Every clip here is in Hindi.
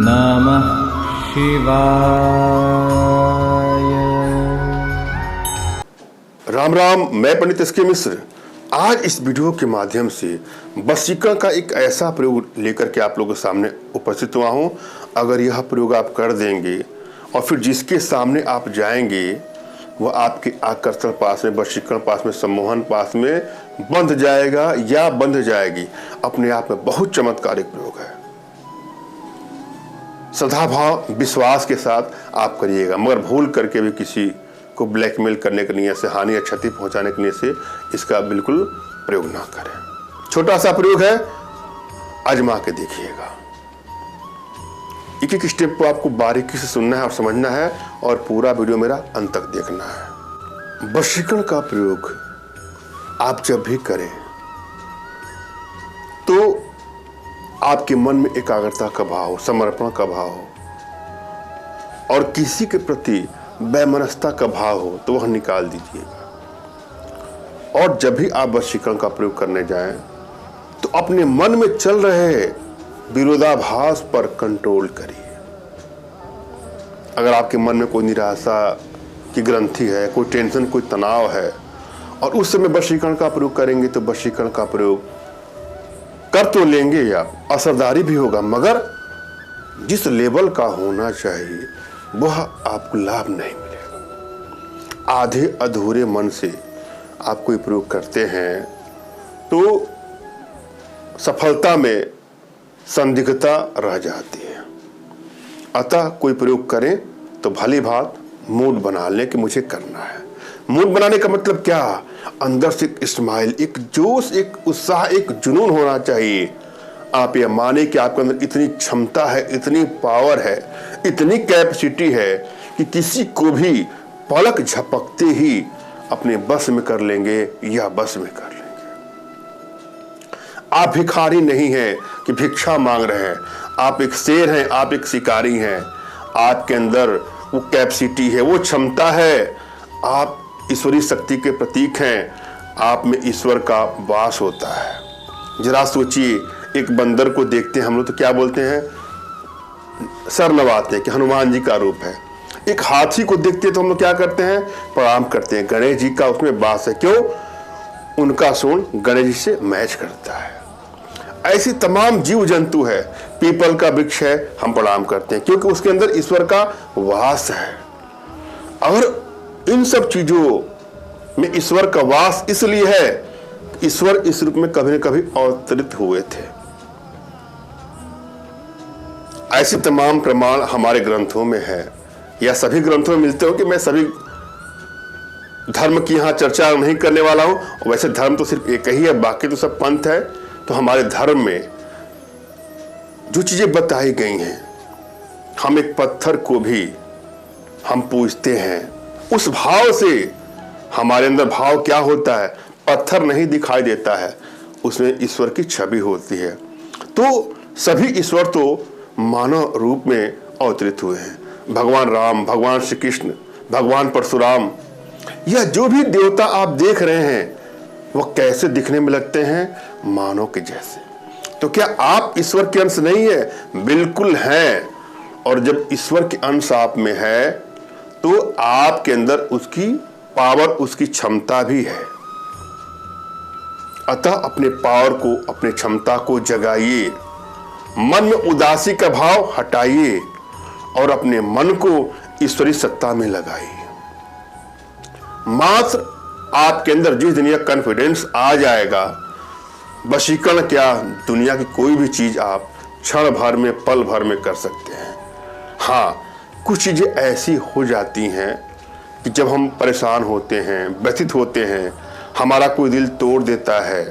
नमः शिवाय। राम राम, मैं पंडित एसके मिश्र। आज इस वीडियो के माध्यम से वशीकरण का एक ऐसा प्रयोग लेकर के आप लोगों के सामने उपस्थित हुआ हूं। अगर यह प्रयोग आप कर देंगे और फिर जिसके सामने आप जाएंगे वह आपके आकर्षण पास में, वशीकरण पास में, सम्मोहन पास में बंध जाएगा या बंध जाएगी। अपने आप में बहुत चमत्कारिक प्रयोग है। श्रद्धाभाव विश्वास के साथ आप करिएगा, मगर भूल करके भी किसी को ब्लैकमेल करने के नियत से, हानि या क्षति पहुंचाने के नियत से इसका बिल्कुल प्रयोग ना करें। छोटा सा प्रयोग है, आजमा के देखिएगा। एक एक स्टेप को आपको बारीकी से सुनना है और समझना है और पूरा वीडियो मेरा अंत तक देखना है। वशीकरण का प्रयोग आप जब भी करें तो आपके मन में एकाग्रता का भाव, समर्पण का भाव हो और किसी के प्रति वैमनस्यता का भाव हो तो वह निकाल दीजिएगा। और जब भी आप वशीकरण का प्रयोग करने जाएं तो अपने मन में चल रहे विरोधाभास पर कंट्रोल करिए। अगर आपके मन में कोई निराशा की ग्रंथि है, कोई टेंशन, कोई तनाव है और उस समय वशीकरण का प्रयोग करेंगे तो वशीकरण का प्रयोग कर तो लेंगे या असरदारी भी होगा, मगर जिस लेवल का होना चाहिए वह आपको लाभ नहीं मिलेगा। आधे अधूरे मन से आप कोई प्रयोग करते हैं तो सफलता में संदिग्धता रह जाती है। अतः कोई प्रयोग करें तो भली बात मूड बना लें कि मुझे करना है। मूड बनाने का मतलब क्या? अंदर से एक स्माइल, एक जोश, एक उत्साह, एक जुनून होना चाहिए। आप ये माने कि आपके अंदर इतनी क्षमता है, इतनी पावर है, इतनी कैपेसिटी है कि किसी को भी पलक झपकते ही अपने बस में कर लेंगे या बस में कर लेंगे। आप भिखारी नहीं हैं कि भिक्षा मांग रहे हैं। आप एक शेर हैं, आप एक शिकारी हैं। आपके अंदर वो कैपेसिटी है, वो क्षमता है। आप ईश्वरीय शक्ति के प्रतीक हैं। आप में ईश्वर का वास होता है। जरा सोचिए, एक बंदर को देखते हैं हम लोग तो क्या बोलते हैं? सर नवाते हैं कि हनुमान जी का रूप है। एक हाथी को देखते हैं तो हम लोग क्या करते हैं? प्रणाम करते हैं। गणेश जी का उसमें वास है। क्यों? उनका सूंड गणेश जी से मैच करता है। ऐसी तमाम जीव जंतु है। पीपल का वृक्ष है, हम प्रणाम करते हैं क्योंकि उसके अंदर ईश्वर का वास है। और इन सब चीजों में ईश्वर का वास इसलिए है, ईश्वर इस रूप में कभी न कभी अवतरित हुए थे। ऐसे तमाम प्रमाण हमारे ग्रंथों में है या सभी ग्रंथों में मिलते हो कि मैं सभी धर्म की यहां चर्चा नहीं करने वाला हूं। वैसे धर्म तो सिर्फ एक ही है, बाकी तो सब पंथ है। तो हमारे धर्म में जो चीजें बताई गई हैं, हम एक पत्थर को भी हम पूजते हैं उस भाव से। हमारे अंदर भाव क्या होता है? पत्थर नहीं दिखाई देता है, उसमें ईश्वर की छवि होती है। तो सभी ईश्वर तो मानव रूप में अवतरित हुए हैं। भगवान राम, भगवान श्री कृष्ण, भगवान परशुराम, यह जो भी देवता आप देख रहे हैं वह कैसे दिखने में लगते हैं? मानव के जैसे। तो क्या आप ईश्वर के अंश नहीं है? बिल्कुल हैं। और जब ईश्वर के अंश आप में है तो आपके अंदर उसकी पावर, उसकी क्षमता भी है। अतः अपने पावर को, अपनी क्षमता को जगाइए। मन में उदासी का भाव हटाइए और अपने मन को ईश्वरीय सत्ता में लगाइए। मात्र आपके अंदर जिस दिन यह कॉन्फिडेंस आ जाएगा, वशीकरण क्या, दुनिया की कोई भी चीज आप क्षण भर में, पल भर में कर सकते हैं। हाँ, कुछ चीजें ऐसी हो जाती हैं कि जब हम परेशान होते हैं, व्यथित होते हैं, हमारा कोई दिल तोड़ देता है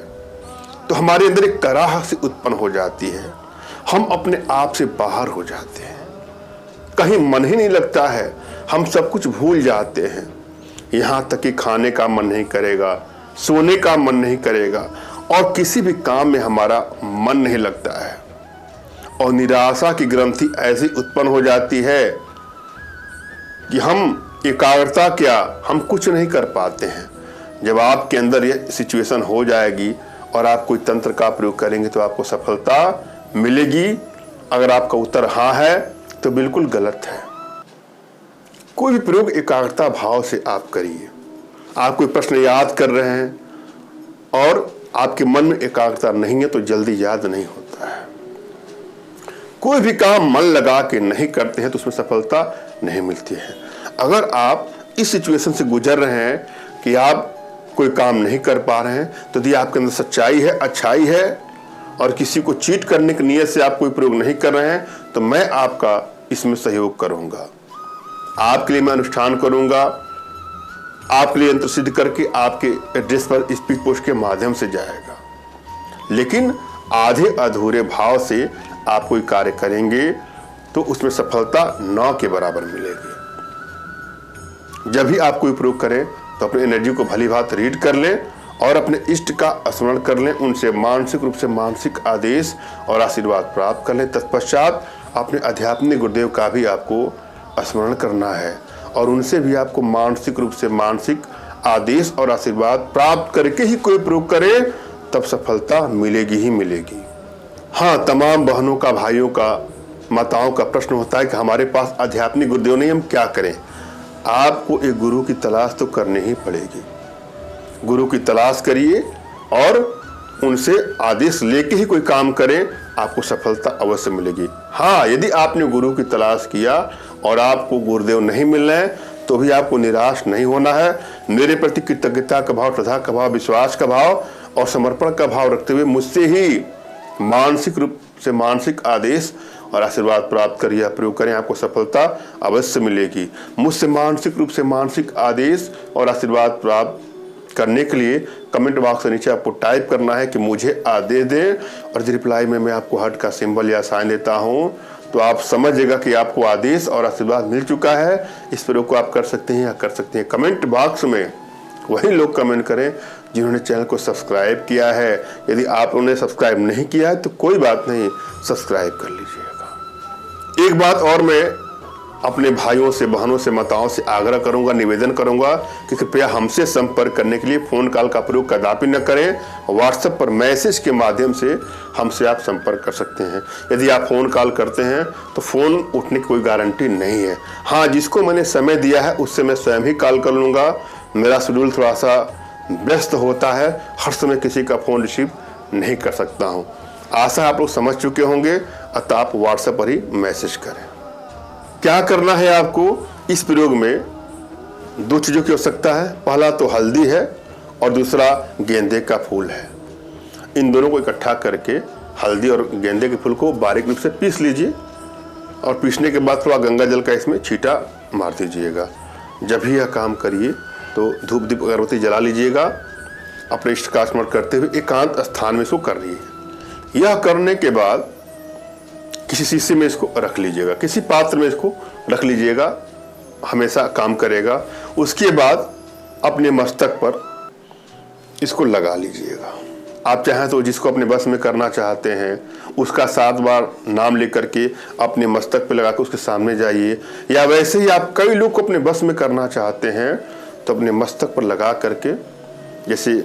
तो हमारे अंदर एक कराह सी उत्पन्न हो जाती है। हम अपने आप से बाहर हो जाते हैं, कहीं मन ही नहीं लगता है, हम सब कुछ भूल जाते हैं। यहाँ तक कि खाने का मन नहीं करेगा, सोने का मन नहीं करेगा और किसी भी काम में हमारा मन नहीं लगता है। और निराशा की ग्रंथि ऐसी उत्पन्न हो जाती है कि हम एकाग्रता क्या, हम कुछ नहीं कर पाते हैं। जब आपके अंदर यह सिचुएशन हो जाएगी और आप कोई तंत्र का प्रयोग करेंगे तो आपको सफलता मिलेगी। अगर आपका उत्तर हाँ है तो बिल्कुल गलत है। कोई भी प्रयोग एकाग्रता भाव से आप करिए। आप कोई प्रश्न याद कर रहे हैं और आपके मन में एकाग्रता नहीं है तो जल्दी याद नहीं होता है। कोई भी काम मन लगा के नहीं करते हैं तो उसमें सफलता नहीं मिलती है। अगर आप इस सिचुएशन से गुजर रहे हैं कि आप कोई काम नहीं कर पा रहे हैं, तो यदि आपके अंदर सच्चाई है, अच्छाई है और किसी को चीट करने की नीयत से आप कोई प्रयोग नहीं कर रहे हैं, तो मैं आपका इसमें सहयोग करूंगा। आपके लिए मैं अनुष्ठान करूंगा, आपके लिए यंत्र सिद्ध करके आपके एड्रेस पर स्पीड पोस्ट के माध्यम से जाएगा। लेकिन आधे अधूरे भाव से आप कोई कार्य करेंगे तो उसमें सफलता 9 के बराबर मिलेगी। जब भी आप कोई प्रयोग करें तो अपनी एनर्जी को भली भांति रीड कर लें और अपने इष्ट का स्मरण कर लें, उनसे मानसिक रूप से मानसिक आदेश और आशीर्वाद प्राप्त कर लें। तत्पश्चात अपने अध्यात्मिक गुरुदेव का भी आपको स्मरण करना है और उनसे भी आपको मानसिक रूप से मानसिक आदेश और आशीर्वाद प्राप्त करके ही कोई प्रयोग करें, तब सफलता मिलेगी ही मिलेगी। हाँ, तमाम बहनों का, भाइयों का, माताओं का प्रश्न होता है कि हमारे पास आध्यात्मिक गुरुदेव नहीं, हम क्या करें। आपको एक गुरु की तलाश तो करनी ही पड़ेगी। गुरु की तलाश करिए और उनसे आदेश लेके ही कोई काम करें, आपको सफलता अवश्य मिलेगी। हाँ, यदि आपने गुरु की तलाश किया और आपको गुरुदेव नहीं मिल रहे हैं तो भी आपको निराश नहीं होना है। मेरे प्रति कृतज्ञता का भाव, श्रद्धा का भाव, विश्वास का भाव और समर्पण का भाव रखते हुए मुझसे ही मानसिक रूप से मानसिक आदेश और आशीर्वाद प्राप्त करिए, प्रयोग करें, आपको सफलता अवश्य मिलेगी। मुझसे मानसिक रूप से मानसिक आदेश और आशीर्वाद प्राप्त करने के लिए कमेंट बॉक्स के नीचे आपको टाइप करना है कि मुझे आदेश दें, और रिप्लाई में मैं आपको हार्ट का सिंबल या साइन देता हूं, तो आप समझिएगा कि आपको आदेश और आशीर्वाद मिल चुका है। इस प्रयोग को आप कर सकते हैं या कर सकते हैं। कमेंट बॉक्स में वही लोग कमेंट करें जिन्होंने चैनल को सब्सक्राइब किया है। यदि आप उन्हें सब्सक्राइब नहीं किया है तो कोई बात नहीं, सब्सक्राइब कर लीजिएगा। एक बात और मैं अपने भाइयों से, बहनों से, माताओं से आग्रह करूंगा, निवेदन करूंगा कि कृपया हमसे संपर्क करने के लिए फोन कॉल का प्रयोग कदापि न करें। व्हाट्सएप पर मैसेज के माध्यम से हमसे आप संपर्क कर सकते हैं। यदि आप फोन कॉल करते हैं तो फोन उठने की कोई गारंटी नहीं है। हाँ, जिसको मैंने समय दिया है उससे मैं स्वयं ही कॉल कर लूँगा। मेरा शेड्यूल थोड़ा सा व्यस्त होता है, हर समय किसी का फ़ोन रिसीव नहीं कर सकता हूँ। आशा आप लोग समझ चुके होंगे, अतः आप व्हाट्सएप पर ही मैसेज करें। क्या करना है आपको इस प्रयोग में? 2 चीज़ों की आवश्यकता है। पहला तो हल्दी है और दूसरा गेंदे का फूल है। इन दोनों को इकट्ठा करके हल्दी और गेंदे के फूल को बारीक रूप से पीस लीजिए और पीसने के बाद थोड़ा गंगा जल का इसमें छींटा मार दीजिएगा। जब भी यह काम करिए तो धूप दीप अगरबत्ती जला लीजिएगा। अपने इष्ट का स्मरण करते हुए एकांत स्थान में इसको कर लीजिए। यह करने के बाद किसी शीशे में इसको रख लीजिएगा, किसी पात्र में इसको रख लीजिएगा, हमेशा काम करेगा। उसके बाद अपने मस्तक पर इसको लगा लीजिएगा। आप चाहें तो जिसको अपने बस में करना चाहते हैं उसका 7 बार नाम लेकर के अपने मस्तक पे लगा के उसके सामने जाइए, या वैसे ही आप कई लोग को अपने बस में करना चाहते हैं तो अपने मस्तक पर लगा करके, जैसे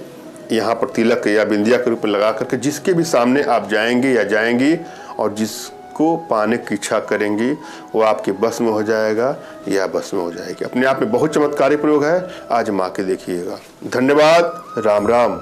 यहाँ पर तिलक या बिंदिया के रूप में लगा करके जिसके भी सामने आप जाएंगे या जाएंगी और जिसको पाने की इच्छा करेंगी वो आपके बस में हो जाएगा या बस में हो जाएगी। अपने आप में बहुत चमत्कारी प्रयोग है, आजमा के देखिएगा। धन्यवाद। राम राम।